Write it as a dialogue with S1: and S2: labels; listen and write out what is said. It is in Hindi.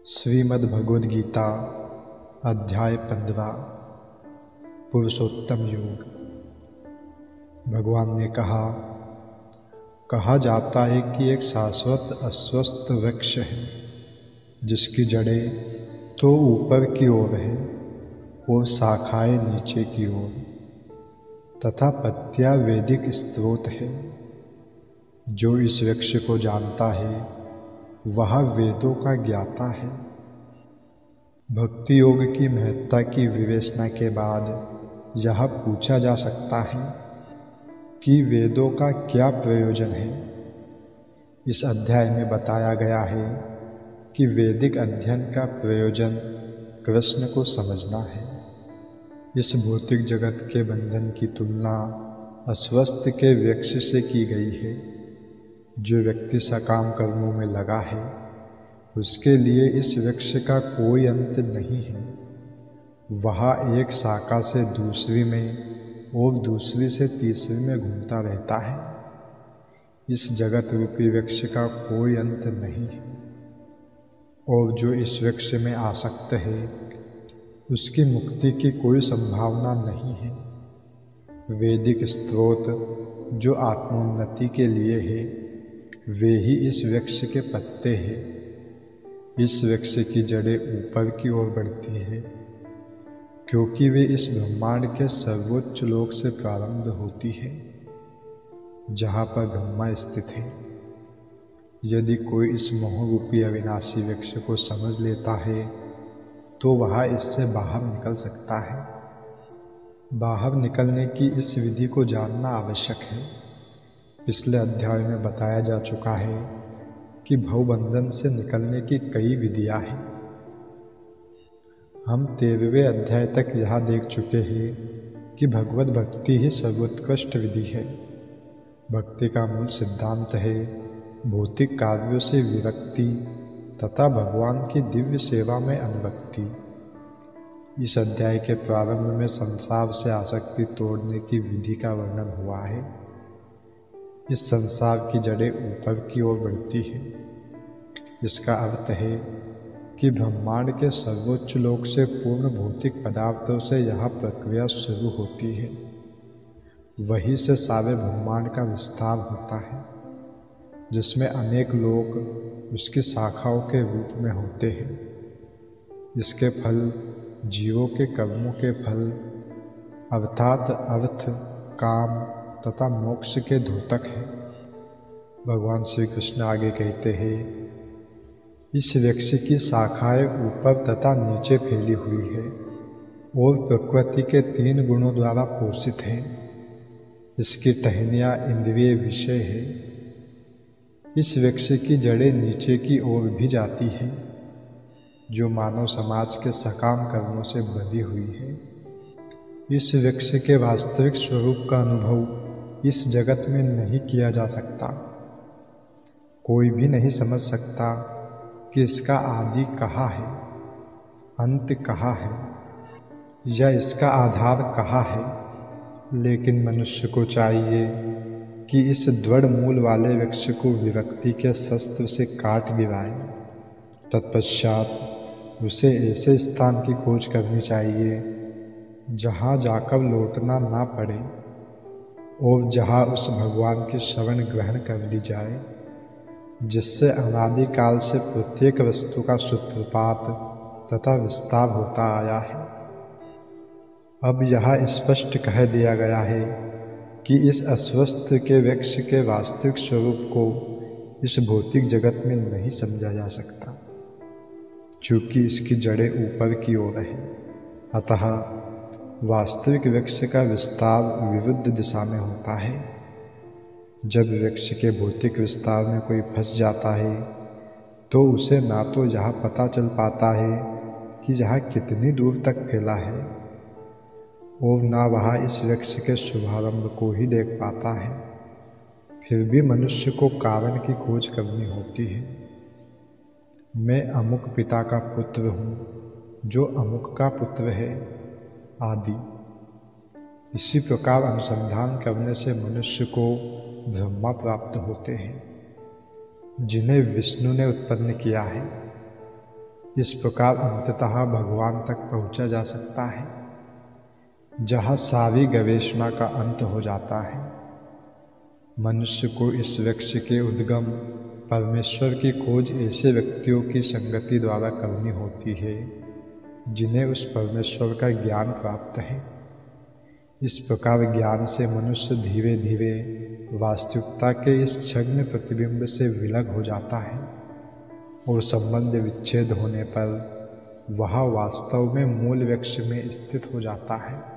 S1: श्रीमद् भगवद गीता अध्याय 15 पुरुषोत्तम योग। भगवान ने कहा जाता है कि एक शाश्वत अस्वस्थ वृक्ष है जिसकी जड़ें तो ऊपर की ओर है और शाखाएं नीचे की ओर तथा पत्तियां वैदिक स्रोत है। जो इस वृक्ष को जानता है वह वेदों का ज्ञाता है। भक्ति योग की महत्ता की विवेचना के बाद यह पूछा जा सकता है कि वेदों का क्या प्रयोजन है। इस अध्याय में बताया गया है कि वैदिक अध्ययन का प्रयोजन कृष्ण को समझना है। इस भौतिक जगत के बंधन की तुलना अस्वस्थ के वृक्ष से की गई है। जो व्यक्ति सकाम कर्मों में लगा है उसके लिए इस वृक्ष का कोई अंत नहीं है। वह एक शाखा से दूसरी में और दूसरी से तीसरी में घूमता रहता है। इस जगत रूपी वृक्ष का कोई अंत नहीं है और जो इस वृक्ष में आसक्त है उसकी मुक्ति की कोई संभावना नहीं है। वैदिक स्रोत जो आत्मोन्नति के लिए है वे ही इस वृक्ष के पत्ते हैं। इस वृक्ष की जड़ें ऊपर की ओर बढ़ती हैं क्योंकि वे इस ब्रह्मांड के सर्वोच्च लोक से प्रारंभ होती है जहाँ पर ब्रह्मा स्थित है। यदि कोई इस मोहरूपी अविनाशी वृक्ष को समझ लेता है तो वह इससे बाहर निकल सकता है। बाहर निकलने की इस विधि को जानना आवश्यक है। पिछले अध्याय में बताया जा चुका है कि भवबंधन से निकलने की कई विधियां हैं। हम 13वें अध्याय तक यह देख चुके हैं कि भगवत भक्ति ही सर्वोत्कृष्ट विधि है। भक्ति का मूल सिद्धांत है भौतिक कार्यों से विरक्ति तथा भगवान की दिव्य सेवा में अनुरक्ति। इस अध्याय के प्रारंभ में संसार से आसक्ति तोड़ने की विधि का वर्णन हुआ है। इस संसार की जड़ें ऊपर की ओर बढ़ती है। इसका अर्थ है कि ब्रह्मांड के सर्वोच्च लोक से पूर्ण भौतिक पदार्थों से यह प्रक्रिया शुरू होती है। वहीं से सारे ब्रह्मांड का विस्तार होता है जिसमें अनेक लोक उसकी शाखाओं के रूप में होते हैं। इसके फल जीवों के कर्मों के फल अर्थात अर्थ, काम तथा मोक्ष के द्योतक है। भगवान श्री कृष्ण आगे कहते हैं, इस वृक्ष की शाखाएं ऊपर तथा नीचे फैली हुई है और प्रकृति के 3 गुणों द्वारा पोषित है। इसकी टहनियाँ इंद्रिय विषय है। इस वृक्ष की जड़ें नीचे की ओर भी जाती है जो मानव समाज के सकाम कर्मों से बंधी हुई है। इस वृक्ष के वास्तविक स्वरूप का अनुभव इस जगत में नहीं किया जा सकता। कोई भी नहीं समझ सकता कि इसका आदि कहाँ है, अंत कहाँ है या इसका आधार कहाँ है। लेकिन मनुष्य को चाहिए कि इस दृढ़ मूल वाले वृक्ष को विरक्ति के शस्त्र से काट गिराए। तत्पश्चात उसे ऐसे स्थान की खोज करनी चाहिए जहाँ जाकर लौटना ना पड़े और जहाँ उस भगवान की शरण ग्रहण कर ली जाए जिससे अनादिकाल से प्रत्येक वस्तु का सूत्रपात तथा विस्तार होता आया है। अब यह स्पष्ट कह दिया गया है कि इस अस्वस्थ के वृक्ष के वास्तविक स्वरूप को इस भौतिक जगत में नहीं समझा जा सकता क्योंकि इसकी जड़ें ऊपर की ओर है। अतः वास्तविक वृक्ष का विस्तार विरुद्ध दिशा में होता है। जब वृक्ष के भौतिक विस्तार में कोई फंस जाता है तो उसे ना तो यह पता चल पाता है कि यह कितनी दूर तक फैला है और ना वह इस वृक्ष के शुभारंभ को ही देख पाता है। फिर भी मनुष्य को कारण की खोज करनी होती है। मैं अमुक पिता का पुत्र हूँ जो अमुक का पुत्र है आदि। इसी प्रकार अनुसंधान करने से मनुष्य को ब्रह्मा प्राप्त होते हैं जिन्हें विष्णु ने उत्पन्न किया है। इस प्रकार अंततः भगवान तक पहुँचा जा सकता है, जहाँ सारी गवेषणा का अंत हो जाता है। मनुष्य को इस वृक्ष के उद्गम परमेश्वर की खोज ऐसे व्यक्तियों की संगति द्वारा करनी होती है जिन्हें उस परमेश्वर का ज्ञान प्राप्त है। इस प्रकार ज्ञान से मनुष्य धीरे धीरे वास्तविकता के इस छद्म प्रतिबिंब से विलग हो जाता है और संबंध विच्छेद होने पर वह वास्तव में मूल वृक्ष में स्थित हो जाता है।